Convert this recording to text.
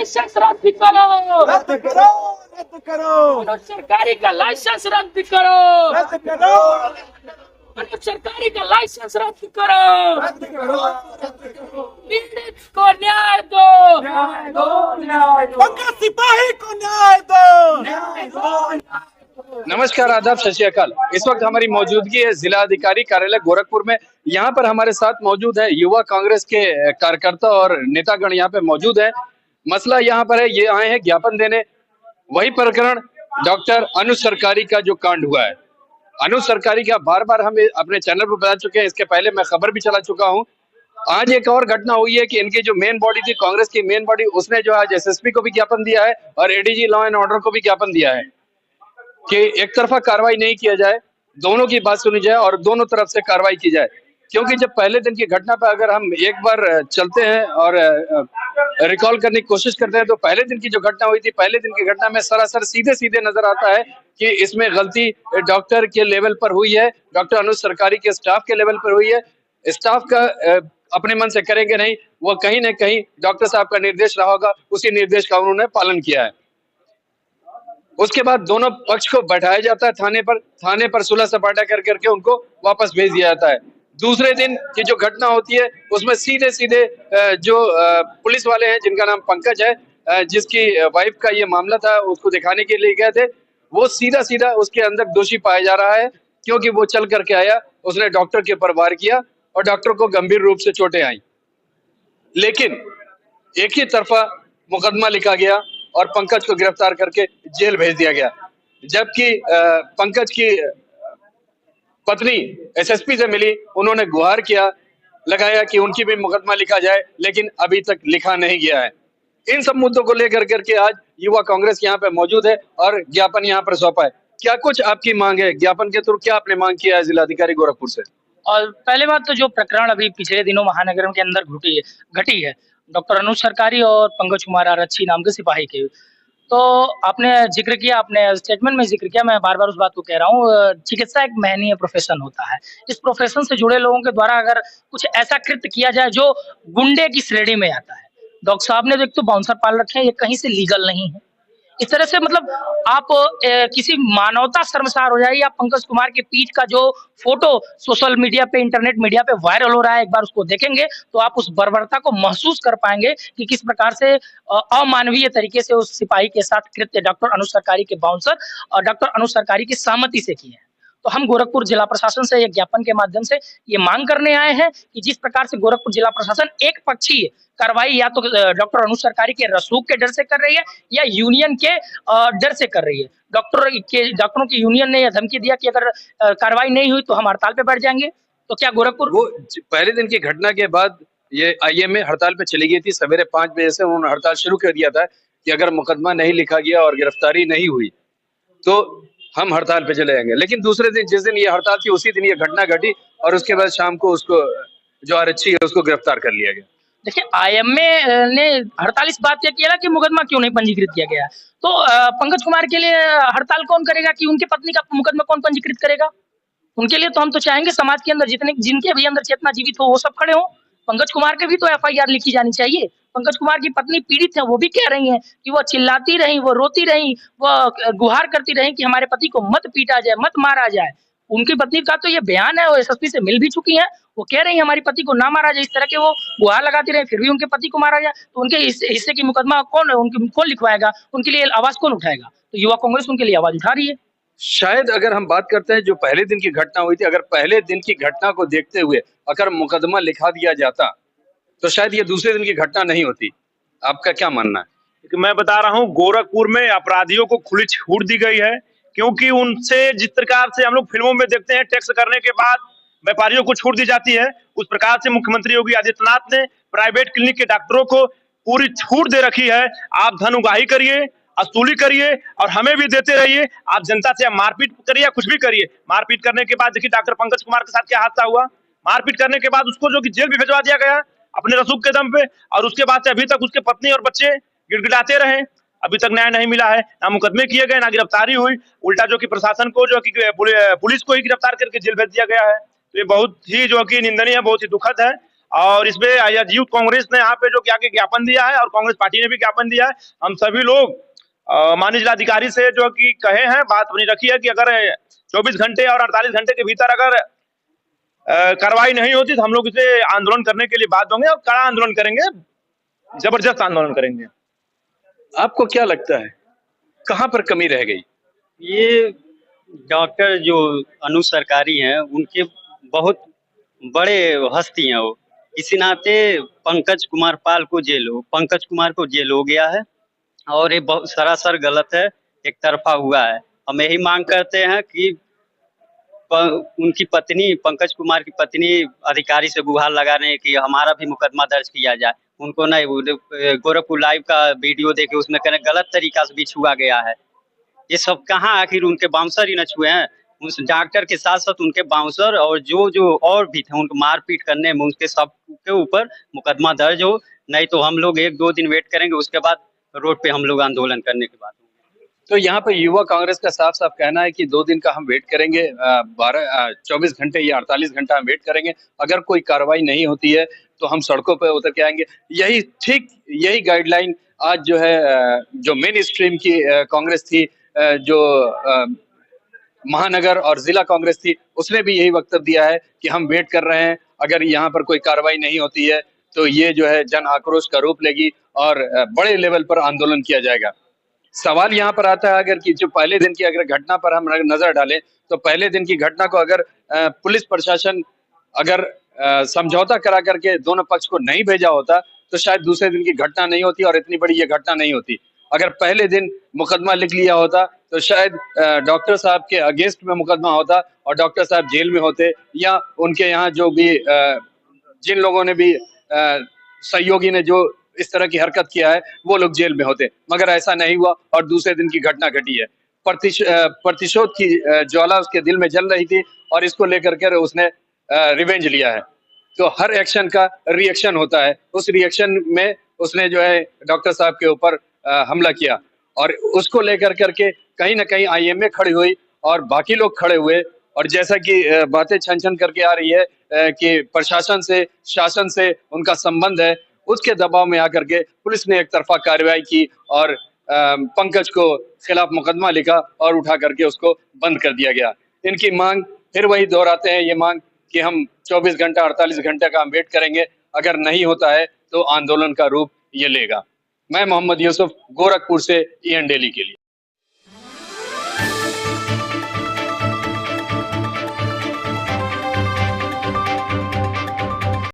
Licence रद्द करो, रद्द करो, रद्द करो, मनोज सरकारी का लाइसेंस रद्द करो, रद्द करो, मनोज सरकारी का लाइसेंस रद्द करो, रद्द करो, रद्द करो। पीड़ित को न्याय दो, न्याय दो, न्याय दो। पंकज सिपाही को न्याय दो, न्याय दो। नमस्कार, आदाब, सत श्री अकाल। इस वक्त हमारी मौजूदगी है जिला अधिकारी कार्यालय गोरखपुर में। यहाँ पर हमारे साथ मौजूद है युवा कांग्रेस के कार्यकर्ता और नेतागण यहाँ पे मौजूद है। मसला यहाँ पर है, ये आए हैं ज्ञापन देने। वही प्रकरण डॉक्टर अनुज सरकारी का जो कांड हुआ है, अनुज सरकारी का बार बार हम अपने चैनल पर बता चुके हैं। इसके पहले मैं खबर भी चला चुका हूँ। आज एक और घटना हुई है कि इनकी जो मेन बॉडी थी, कांग्रेस की मेन बॉडी, उसने जो आज एसएसपी को भी ज्ञापन दिया है और एडीजी लॉ एंड ऑर्डर को भी ज्ञापन दिया है कि एक तरफा कार्रवाई नहीं किया जाए, दोनों की बात सुनी जाए और दोनों तरफ से कार्रवाई की जाए। क्योंकि जब पहले दिन की घटना पर अगर हम एक बार चलते हैं और रिकॉल करने की कोशिश करते हैं तो पहले दिन की जो घटना हुई थी, पहले दिन की घटना में सरासर सीधे सीधे नजर आता है कि इसमें गलती डॉक्टर के लेवल पर हुई है, डॉक्टर अनुज सरकारी के स्टाफ के लेवल पर हुई है। स्टाफ का अपने मन से करेंगे नहीं, वो कहीं ना कहीं डॉक्टर साहब का निर्देश रहा होगा, उसी निर्देश का उन्होंने पालन किया है। उसके बाद दोनों पक्ष को बैठाया जाता है थाने पर सुलह सपाटा कर करके उनको वापस भेज दिया जाता है। दूसरे दिन की जो घटना होती है उसमें सीधे सीधे जो पुलिस वाले हैं जिनका नाम पंकज है, जिसकी वाइफ का ये मामला था, उसको दिखाने के लिए गए थे, वो सीधा सीधा उसके अंदर दोषी पाया जा रहा है क्योंकि वो चल करके आया, उसने डॉक्टर के ऊपर वार किया और डॉक्टर को गंभीर रूप से चोटें आई। लेकिन एक ही तरफा मुकदमा लिखा गया और पंकज को गिरफ्तार करके जेल भेज दिया गया, जबकि पंकज की पत्नी एसएसपी से मिली, उन्होंने गुहार किया, लगाया कि उनकी भी मुकदमा लिखा जाए, लेकिन अभी तक लिखा नहीं गया है। इन सब मुद्दों को लेकर करके आज युवा कांग्रेस यहाँ पे मौजूद है और ज्ञापन यहाँ पर सौंपा है। क्या कुछ आपकी मांग है? ज्ञापन के थ्रू क्या आपने मांग किया है जिलाधिकारी गोरखपुर से? और पहले बात तो जो प्रकरण अभी पिछले दिनों महानगर के अंदर घटी है डॉक्टर अनुज सरकारी और पंकज कुमार आरक्षी नाम के सिपाही के, तो आपने जिक्र किया, आपने स्टेटमेंट में जिक्र किया, मैं बार बार उस बात को कह रहा हूँ, चिकित्सा एक महनीय प्रोफेशन होता है। इस प्रोफेशन से जुड़े लोगों के द्वारा अगर कुछ ऐसा कृत्य किया जाए जो गुंडे की श्रेणी में आता है, डॉक्टर साहब ने एक तो बाउंसर पाल रखे हैं, ये कहीं से लीगल नहीं है। इस तरह से मतलब आप किसी मानवता शर्मसार हो जाए। या पंकज कुमार के पीठ का जो फोटो सोशल मीडिया पे, इंटरनेट मीडिया पे वायरल हो रहा है, एक बार उसको देखेंगे तो आप उस बर्बरता को महसूस कर पाएंगे कि किस प्रकार से अमानवीय तरीके से उस सिपाही के साथ कृत्य डॉक्टर अनुज सरकारी के बाउंसर और डॉक्टर अनुज सरकारी की सहमति से किए हैं। तो हम गोरखपुर जिला प्रशासन से एक ज्ञापन के माध्यम से ये मांग करने आए हैं कि जिस प्रकार से गोरखपुर जिला प्रशासन एक पक्षीय कार्रवाई या तो डॉक्टर अनुज सरकारी के रसूख के डर से कर रही है या यूनियन के डर से कर रही है। डॉक्टरों की यूनियन ने यह धमकी दिया कि अगर कार्रवाई नहीं हुई तो हम हड़ताल पे बैठ जाएंगे। तो क्या गोरखपुर वो पहले दिन की घटना के बाद ये आईएमए हड़ताल पे चली गई थी। सवेरे 5 बजे से उन्होंने हड़ताल शुरू कर दिया था कि अगर मुकदमा नहीं लिखा गया और गिरफ्तारी नहीं हुई तो हम हड़ताल पे चले जाएंगे। लेकिन दूसरे दिन, जिस दिन ये हड़ताल थी, उसी दिन ये घटना घटी और उसके बाद शाम को उसको जो आरक्षी है उसको गिरफ्तार कर लिया गया। देखिए, आईएमए ने हड़ताल इस बात पे किया कि मुकदमा क्यों नहीं पंजीकृत किया गया। तो पंकज कुमार के लिए हड़ताल कौन करेगा कि उनकी पत्नी का मुकदमा कौन पंजीकृत करेगा? उनके लिए तो हम तो चाहेंगे समाज के अंदर जिनके भी अंदर चेतना जीवित हो वो सब खड़े हो। पंकज कुमार के भी तो एफआईआर लिखी जानी चाहिए। पंकज कुमार की पत्नी पीड़ित है, वो भी कह रही हैं कि वो चिल्लाती रही, वो रोती रही, वो गुहार करती रही कि हमारे पति को मत पीटा जाए, मत मारा जाए। उनकी पत्नी का तो ये बयान है, वो एसएसपी से मिल भी चुकी हैं, वो कह रही है हमारी पति को ना मारा जाए। इस तरह के वो गुहार लगाती रहे, फिर भी उनके पति को मारा जाए, तो उनके हिस्से की मुकदमा कौन लिखवाएगा? उनके लिए आवाज कौन उठाएगा? तो युवा कांग्रेस उनके लिए आवाज उठा रही है। शायद अगर हम बात करते हैं जो पहले दिन की घटना हुई थी, अगर पहले दिन की घटना को देखते हुए अगर मुकदमा लिखा दिया जाता तो शायद ये दूसरे दिन की घटना नहीं होती। आपका क्या मानना है? मैं बता रहा हूँ, गोरखपुर में अपराधियों को खुली छूट दी गई है, क्योंकि उनसे जिस प्रकार से हम लोग फिल्मों में देखते हैं, टैक्स करने के बाद व्यापारियों को छूट दी जाती है, उस प्रकार से मुख्यमंत्री योगी आदित्यनाथ ने प्राइवेट क्लिनिक के डॉक्टरों को पूरी छूट दे रखी है। आप धन उगाही करिए, असूली करिए और हमें भी देते रहिए। आप जनता से मारपीट करिए या कुछ भी करिए। मारपीट करने के बाद देखिए डॉक्टर पंकज कुमार के साथ क्या हादसा हुआ। मारपीट करने के बाद उसको जो कि जेल भी भिजवा दिया गया अपने रसूख के दम पे, और उसके बाद से अभी तक उसके पत्नी और बच्चे गिड़गिड़ाते रहे। अभी तक न्याय नहीं मिला है, ना मुकदमे किए गए, ना गिरफ्तारी हुई। उल्टा जो कि प्रशासन को जो कि पुलिस को ही गिरफ्तार करके जेल भेज दिया गया है। तो ये बहुत ही जो कि निंदनीय है, बहुत ही दुखद है। और इसमें आज यूथ कांग्रेस ने यहाँ पे जो क्या ज्ञापन दिया है और कांग्रेस पार्टी ने भी ज्ञापन दिया है। हम सभी लोग माननीय जिलाधिकारी से जो कि कहे हैं, बात अपनी रखी है कि अगर 24 घंटे और 48 घंटे के भीतर अगर कार्रवाई नहीं होती तो हम लोग इसे आंदोलन करने के लिए बाध्य होंगे और कड़ा आंदोलन करेंगे, जबरदस्त आंदोलन करेंगे। आपको क्या लगता है कहां पर कमी रह गई? ये डॉक्टर जो अनु सरकारी हैं उनके बहुत बड़े हस्ती हैं वो। इसी नाते पंकज कुमार को जेल हो गया है और ये बहुत सरासर गलत है, एक तरफा हुआ है। हम यही मांग करते हैं कि उनकी पत्नी, पंकज कुमार की पत्नी अधिकारी से गुहार लगा रहे हैं कि हमारा भी मुकदमा दर्ज किया जाए। उनको नहीं, गोरखपुर लाइव का वीडियो देखे उसमें कहने गलत तरीका से भी छुआ गया है। ये सब कहाँ, आखिर उनके बाउंसर ही न छुए हैं? उस डॉक्टर के साथ साथ उनके बाउंसर और जो और भी थे उनको मारपीट करने में उनके सब के ऊपर मुकदमा दर्ज हो, नहीं तो हम लोग 1-2 दिन वेट करेंगे, उसके बाद रोड पे हम लोग आंदोलन करने के बाद। तो यहाँ पर युवा कांग्रेस का साफ साफ कहना है कि 2 दिन का हम वेट करेंगे, 24 घंटे या 48 घंटा हम वेट करेंगे। अगर कोई कार्रवाई नहीं होती है तो हम सड़कों पर उतर के आएंगे। यही गाइडलाइन आज जो है जो मेन स्ट्रीम की कांग्रेस थी, जो महानगर और जिला कांग्रेस थी, उसने भी यही वक्तव्य दिया है कि हम वेट कर रहे हैं। अगर यहाँ पर कोई कार्रवाई नहीं होती है तो ये जो है जन आक्रोश का रूप लेगी और बड़े लेवल पर आंदोलन किया जाएगा। सवाल यहाँ पर आता है अगर कि जो पहले दिन की अगर घटना पर हम नजर डालें तो पहले दिन की घटना को अगर पुलिस प्रशासन अगर समझौता करा करके दोनों पक्ष को नहीं भेजा होता तो शायद दूसरे दिन की घटना नहीं होती और इतनी बड़ी ये घटना नहीं होती। अगर पहले दिन मुकदमा लिख लिया होता तो शायद डॉक्टर साहब के अगेंस्ट में मुकदमा होता और डॉक्टर साहब जेल में होते, या उनके यहाँ जो भी जिन लोगों ने भी सहयोगी ने जो इस तरह की हरकत किया है वो लोग जेल में होते। मगर ऐसा नहीं हुआ और दूसरे दिन की घटना घटी है। प्रतिशोध की ज्वाला उसके दिल में जल रही थी और इसको लेकर के उसने रिवेंज लिया है। तो हर एक्शन का रिएक्शन होता है, उस रिएक्शन में उसने जो है डॉक्टर साहब के ऊपर हमला किया और उसको लेकर करके कहीं ना कहीं आईएमए खड़ी हुई और बाकी लोग खड़े हुए। और जैसा कि बातें छन छन करके आ रही है कि प्रशासन से, शासन से उनका संबंध है, उसके दबाव में आकर के पुलिस ने एक तरफा कार्रवाई की और पंकज को खिलाफ मुकदमा लिखा और उठा करके उसको बंद कर दिया गया। इनकी मांग फिर वही दोहराते हैं, ये मांग कि हम 24 घंटा 48 घंटे का हम वेट करेंगे, अगर नहीं होता है तो आंदोलन का रूप ये लेगा। मैं मोहम्मद यूसुफ, गोरखपुर से EN डेली के लिए।